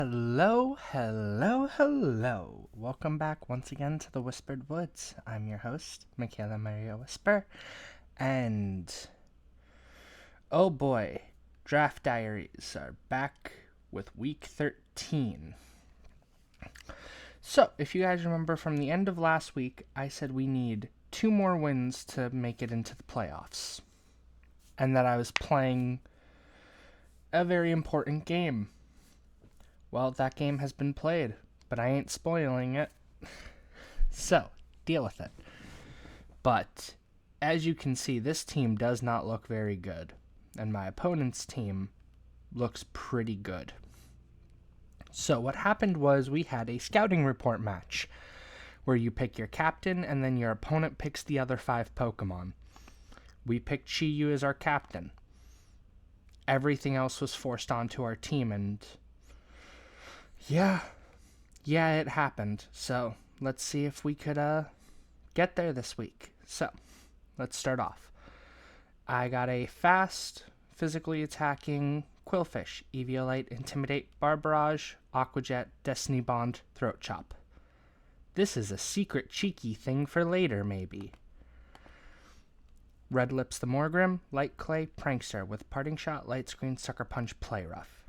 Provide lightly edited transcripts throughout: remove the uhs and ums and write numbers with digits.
Hello, hello, hello. Welcome back once again to the Whispered Woods. I'm your host, Michaela Maria Whisper, and oh boy, Draft Diaries are back with week 13. So, if you guys remember from the end of last week, I said we need 2 more wins to make it into the playoffs, and that I was playing a very important game. Well, that game has been played, but I ain't spoiling it. So, deal with it. But, as you can see, this team does not look very good. And my opponent's team looks pretty good. So, what happened was we had a scouting report match, where you pick your captain and then your opponent picks the other 5 Pokemon. We picked Chi-Yu as our captain. Everything else was forced onto our team, and yeah, it happened. So let's see if we could get there this week. So let's start off. I got a fast, physically attacking Quillfish, Eviolite, Intimidate, Barbarage, Aqua Jet, Destiny Bond, Throat Chop. This is a secret cheeky thing for later, maybe. Red Lips the Morgrim, Light Clay, Prankster with Parting Shot, Light Screen, Sucker Punch, Play Rough.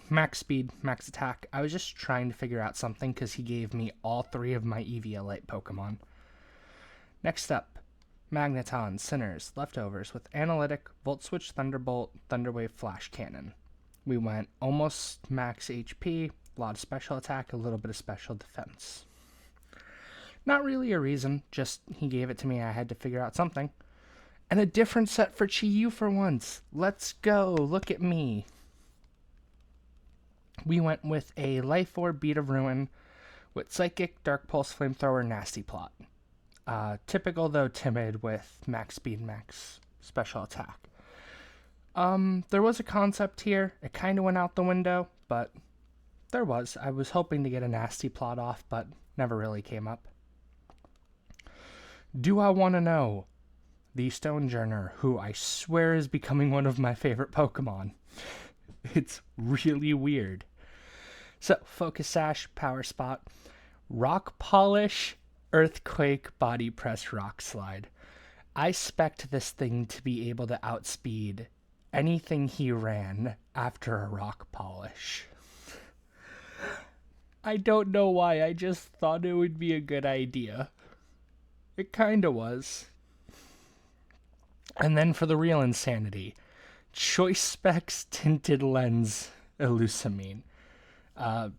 Max speed, max attack. I was just trying to figure out something because he gave me all 3 of my Eviolite Pokemon. Next up, Magneton, Sinners, Leftovers with Analytic, Volt Switch, Thunderbolt, Thunderwave, Flash Cannon. We went almost max HP, a lot of special attack, a little bit of special defense. Not really a reason, just he gave it to me, I had to figure out something. And a different set for Chi-Yu for once. Let's go, look at me. We went with a Life Orb, Beat of Ruin, with Psychic, Dark Pulse, Flamethrower, Nasty Plot. Typical, though timid, with max speed, max special attack. There was a concept here. It kind of went out the window, but there was. I was hoping to get a Nasty Plot off, but never really came up. Do I want to know? The Stonejourner, who I swear is becoming one of my favorite Pokemon. It's really weird. So, Focus Sash, Power Spot, Rock Polish, Earthquake, Body Press, Rock Slide. I expect this thing to be able to outspeed anything he ran after a Rock Polish. I don't know why, I just thought it would be a good idea. It kinda was. And then for the real insanity, Choice Specs, Tinted Lens, Elusamine.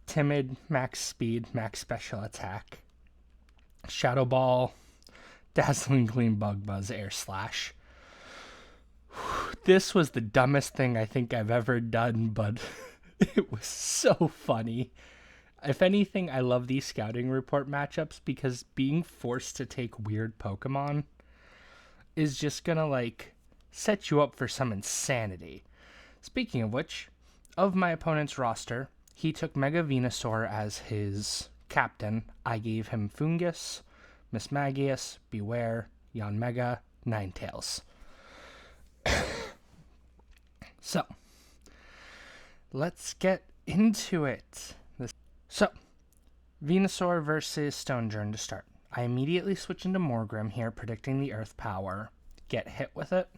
Timid, max speed, max special attack. Shadow Ball, Dazzling Gleam, Bug Buzz, Air Slash. This was the dumbest thing I think I've ever done, but it was so funny. If anything, I love these scouting report matchups because being forced to take weird Pokemon is just gonna, set you up for some insanity. Speaking of which, of my opponent's roster, he took Mega Venusaur as his captain. I gave him Fungus, Mismagius, Beware, Yanmega, Ninetales. So, let's get into it. So, Venusaur versus Stonejourner to start. I immediately switch into Morgrim here, predicting the Earth Power. Get hit with it.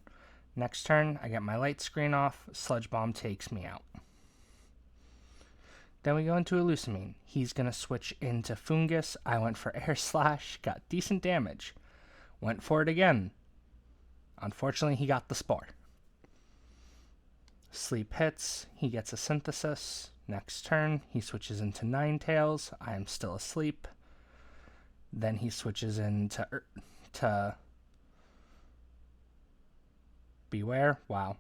Next turn, I get my light screen off. Sludge Bomb takes me out. Then we go into Elusamine. He's going to switch into Fungus. I went for Air Slash. Got decent damage. Went for it again. Unfortunately, he got the Spore. Sleep hits. He gets a Synthesis. Next turn, he switches into Ninetales. I am still asleep. Then he switches into Beware. Wow.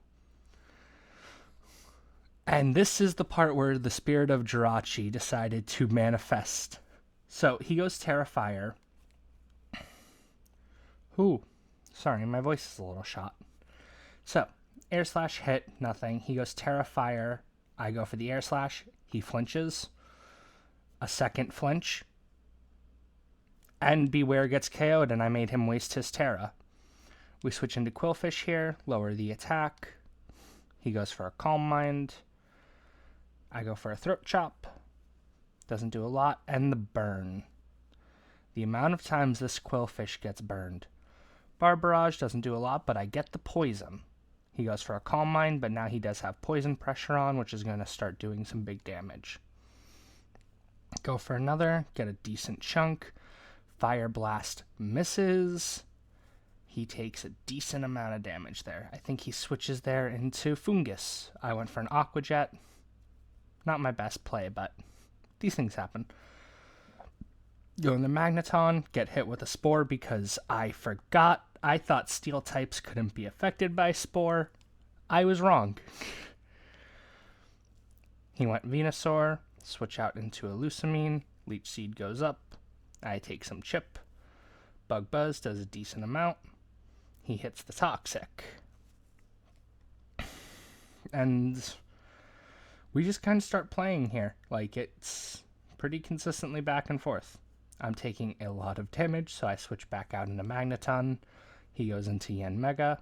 And this is the part where the spirit of Jirachi decided to manifest. So he goes Terrafire. Sorry, my voice is a little shot. So, Air Slash hit, nothing. He goes Terrafire. I go for the Air Slash. He flinches. A second flinch. And Beware gets KO'd, and I made him waste his Terra. We switch into Quillfish here, lower the attack. He goes for a Calm Mind. I go for a throat chop. Doesn't do a lot. And the burn. The amount of times this Quillfish gets burned. Bar Barrage doesn't do a lot, but I get the poison. He goes for a Calm Mind, but now he does have poison pressure on, which is going to start doing some big damage. Go for another, get a decent chunk. Fire Blast misses. He takes a decent amount of damage there. I think he switches there into Fungus. I went for an Aqua Jet. Not my best play, but these things happen. Go in the Magneton, get hit with a Spore because I forgot. I thought Steel types couldn't be affected by Spore. I was wrong. He went Venusaur, switch out into a Lusamine. Leech Seed goes up. I take some Chip. Bug Buzz does a decent amount. He hits the Toxic. And we just kind of start playing here. Like, it's pretty consistently back and forth. I'm taking a lot of damage, so I switch back out into Magneton. He goes into Yanmega.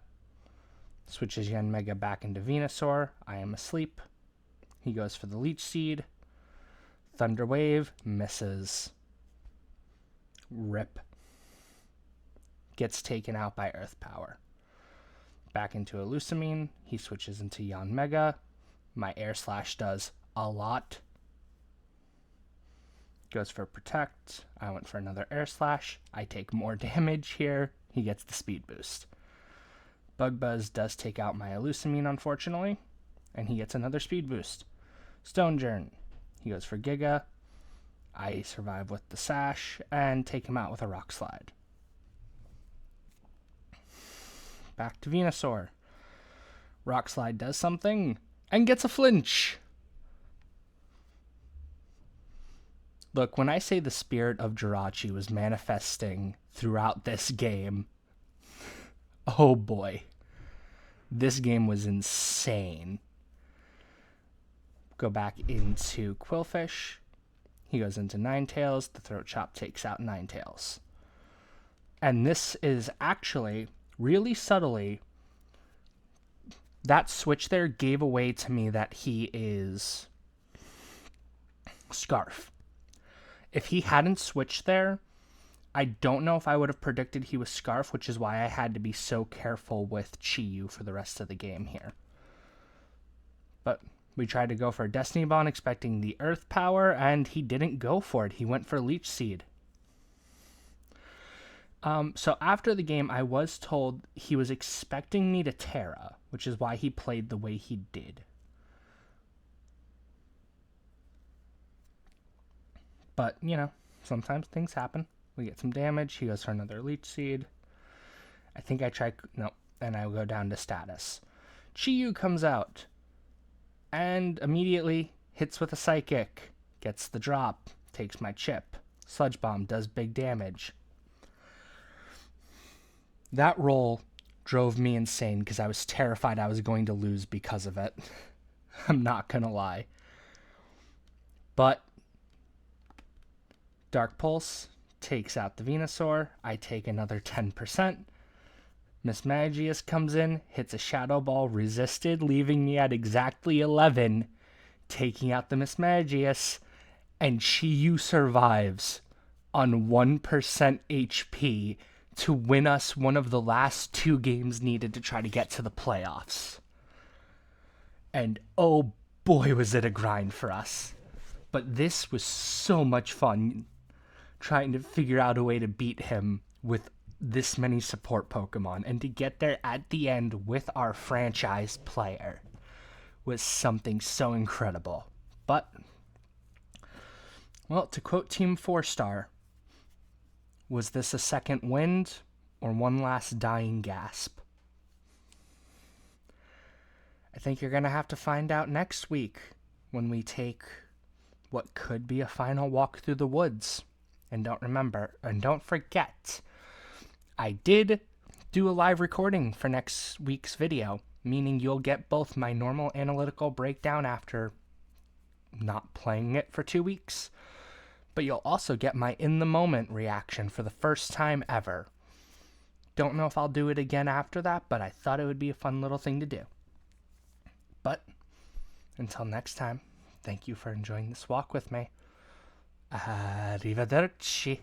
Switches Yanmega back into Venusaur. I am asleep. He goes for the Leech Seed. Thunder Wave misses. Rip. Gets taken out by Earth Power. Back into a Lusamine. He switches into Yanmega. My Air Slash does a lot. Goes for Protect. I went for another Air Slash. I take more damage here. He gets the Speed Boost. Bug Buzz does take out my Lusamine, unfortunately. And he gets another Speed Boost. Stonjourn. He goes for Giga. I survive with the Sash and take him out with a Rock Slide. Back to Venusaur. Rock Slide does something and gets a flinch. Look, when I say the spirit of Jirachi was manifesting throughout this game, oh boy, this game was insane. Go back into Quillfish. He goes into Ninetales. The Throat Chop takes out Ninetales. And this is actually, really subtly, that switch there gave away to me that he is Scarf. If he hadn't switched there, I don't know if I would have predicted he was Scarf, which is why I had to be so careful with Chi-Yu for the rest of the game here. But we tried to go for Destiny Bond expecting the Earth Power, and he didn't go for it. He went for Leech Seed. So after the game, I was told he was expecting me to Terra, which is why he played the way he did. But, you know, sometimes things happen. We get some damage. He goes for another Leech Seed. I think I try... No. And I go down to status. Chi-Yu comes out. And immediately hits with a Psychic. Gets the drop. Takes my chip. Sludge Bomb does big damage. That roll drove me insane because I was terrified I was going to lose because of it. I'm not going to lie. But Dark Pulse takes out the Venusaur. I take another 10%. Mismagius comes in, hits a Shadow Ball resisted, leaving me at exactly 11, taking out the Mismagius, and Chi-Yu survives on 1% HP to win us one of the last 2 games needed to try to get to the playoffs. And oh boy, was it a grind for us. But this was so much fun, trying to figure out a way to beat him with this many support Pokemon, and to get there at the end with our franchise player was something so incredible. But, well, to quote Team 4-Star, was this a second wind or one last dying gasp? I think you're going to have to find out next week when we take what could be a final walk through the woods. And don't forget, I did do a live recording for next week's video, meaning you'll get both my normal analytical breakdown after not playing it for 2 weeks, but you'll also get my in-the-moment reaction for the first time ever. Don't know if I'll do it again after that, but I thought it would be a fun little thing to do. But until next time, Thank you for enjoying this walk with me. Arrivederci.